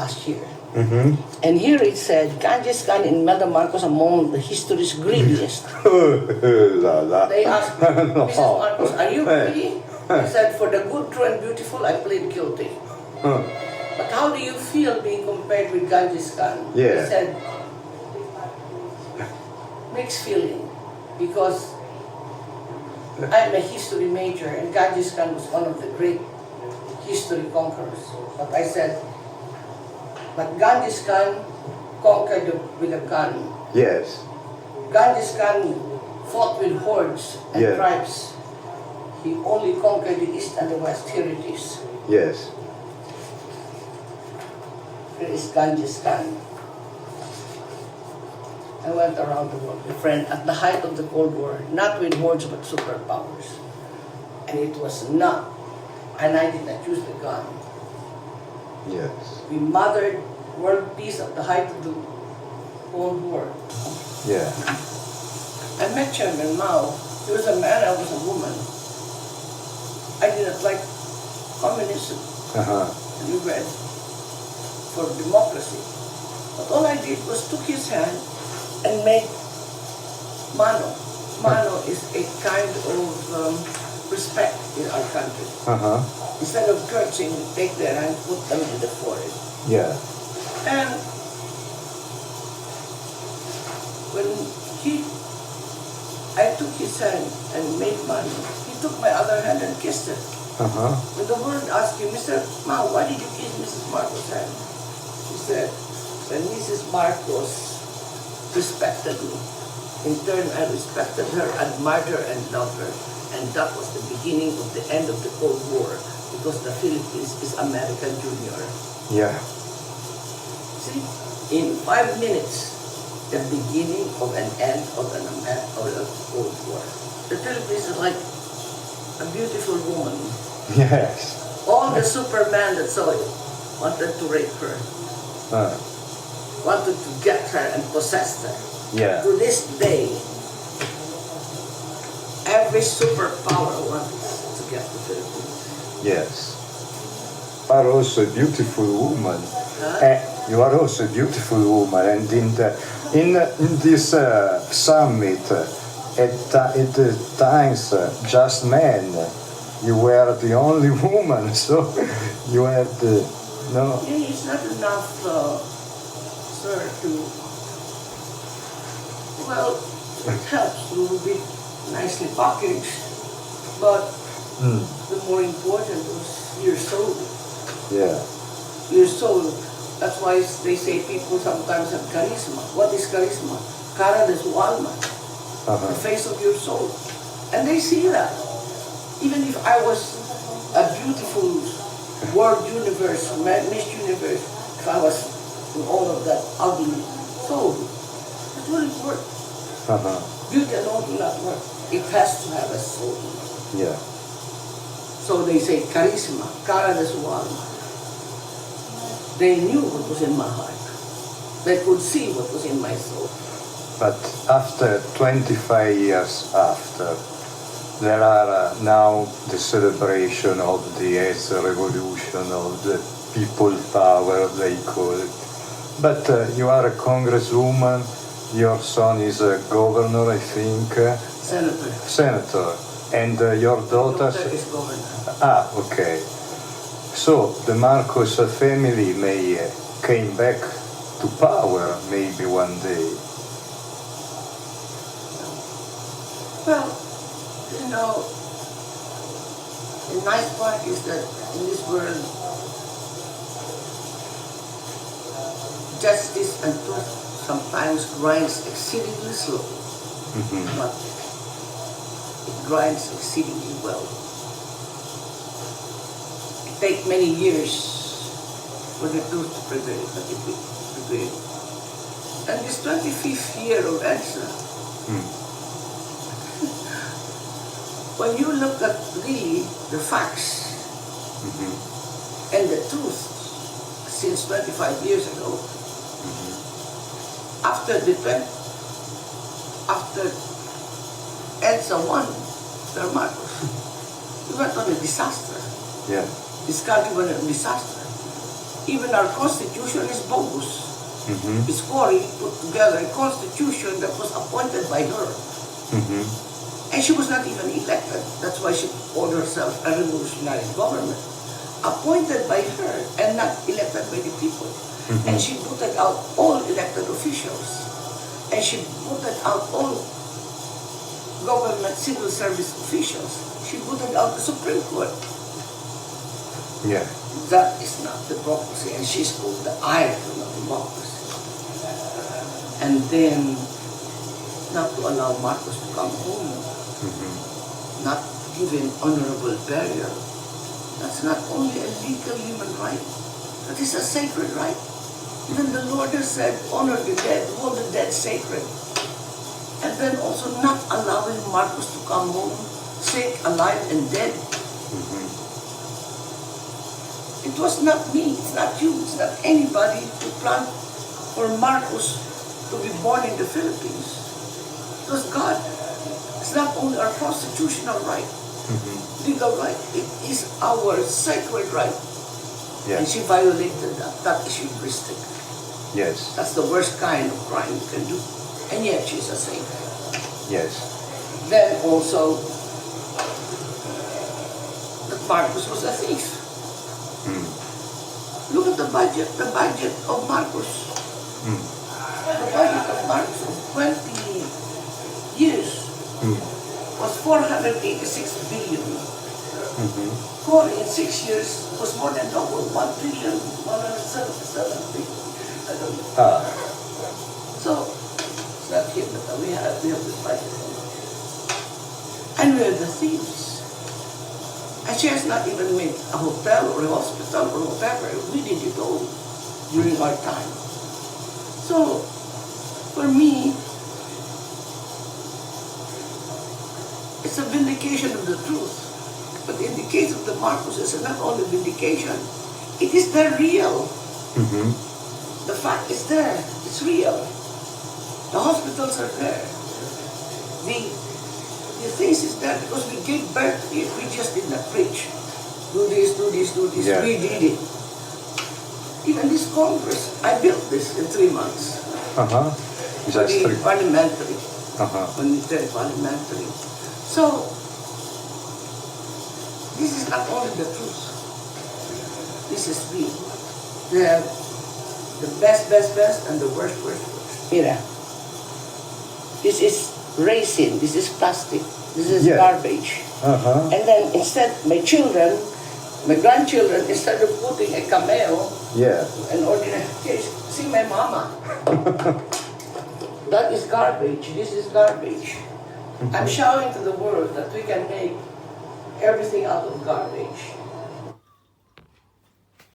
last year. Mm-hmm. And here it said, Genghis Khan and Imelda Marcos among the history's greediest. La, la. They asked me, No. Mrs. Marcos, are you Hey. greedy? I said, for the good, true, and beautiful, I plead guilty. Huh. But how do you feel being compared with Genghis Khan? Yeah. He said, mixed feeling, because I'm a history major, and Genghis Khan was one of the great history conquerors. But I said, but Genghis Khan conquered with a gun. Yes. Genghis Khan fought with hordes and Yeah. tribes. He only conquered the east and the west. Here it is. Yes. Here is Genghis Khan. I went around the world, my friend, at the height of the Cold War, not with hordes but superpowers. And it was not, and I did not use the gun. Yes. We mothered world peace at the height of the Cold War. Yeah. I met Chairman Mao. He was a man, I was a woman. I did not like communism. Uh-huh. And we read for democracy. But all I did was took his hand and made mano. Mano is a kind of respect in our country. Uh-huh. Instead of curtsing, we take their hand, put them in the forehead. Yeah. And when I took his hand and made mano, he took my other hand and kissed it. Uh-huh. When the world asked you, Mr. Mao, why did you kiss Mrs. Marcos' hand? He said, when Mrs. Marcos respected me, in turn I respected her, admired her, and loved her. And that was the beginning of the end of the Cold War, because the Philippines is American Junior. Yeah. See, in 5 minutes, the beginning of an end of a Cold War. The Philippines is like a beautiful woman. Yes. All the Superman that saw it wanted to rape her, wanted to get her and possess her. Yeah. To this day, every superpower wants to get the Philippines. Yes. You are also a beautiful woman. Huh? You are also a beautiful woman, and in this summit, at the times just men, you were the only woman, so you had no. Yeah, it's not enough, sir, to. Well, it helps to be nicely packaged, but the more important was your soul. Yeah. Your soul. That's why they say people sometimes have charisma. What is charisma? Cara de su alma. The face of your soul. And they see that. Even if I was a beautiful world universe, Miss Universe, if I was in all of that ugly soul, it wouldn't work. Beauty alone will not work. It has to have a soul. Yeah. So they say charisma, cara de su alma. They knew what was in my heart. They could see what was in my soul. But after 25 years after, there are now the celebration of the eighth revolution, of the people power, they call it. But you are a congresswoman, your son is a governor, I think. Senator. Senator. And your daughter is governor. Ah, okay. So the Marcos family may came back to power maybe one day. Well, you know, the nice part is that in this world, justice and truth sometimes grinds exceedingly slow, but it grinds exceedingly well. It takes many years for the truth to prevail, but it will prevail. And this 25th year of EDSA, when you look at really the facts and the truth since 25 years ago, after EDSA won, Mr. Marcos, we went on a disaster. Yeah. This country went on a disaster. Even our constitution is bogus. Miss Cory put together a constitution that was appointed by her. And she was not even elected. That's why she called herself a revolutionary government. Appointed by her and not elected by the people. And she voted out all elected officials. And she voted out all government civil service officials. She voted out the Supreme Court. Yeah. That is not democracy. And she's called the icon of democracy. And then, not to allow Marcos to come home, not giving honorable burial. That's not only a legal human right, that is a sacred right. Even the Lord has said, honor the dead, hold the dead sacred. And then also not allowing Marcos to come home sick, alive, and dead. It was not me, it's not you, it's not anybody who planned for Marcos to be born in the Philippines. It was God. It's not only our constitutional right, legal right, it is our sacred right. Yeah. And she violated that. That is hubristic. Yes. That's the worst kind of crime you can do. And yet she's a saint. Yes. Then also, that Marcos was a thief. Look at the budget of Marcos. The budget of Marcos of 20 years was 486 billion. Cory in 6 years was more than double, 1,177 billion. I don't know. So, it's not here, but we have this budget. And we're the thieves. And she has not even made a hotel or a hospital or whatever. We did it all during our time. So, for me, it's a vindication of the truth. But in the case of the Marcos, it's not only vindication, it is the real. The fact is there. It's real. The hospitals are there. The things is there because we gave birth to it. We just did not preach. Do this, do this, do this. Yeah. We did it. Even this Congress, I built this in 3 months. Just The 3. parliamentary. Military parliamentary. So, this is not only the truth. This is real. They have the best, and the worst. Mira, this is resin, this is plastic, this is garbage. And then instead, my grandchildren, instead of putting a cameo, an ordinary case, see my mama. That is garbage, this is garbage. I'm showing to the world that we can make everything out of garbage.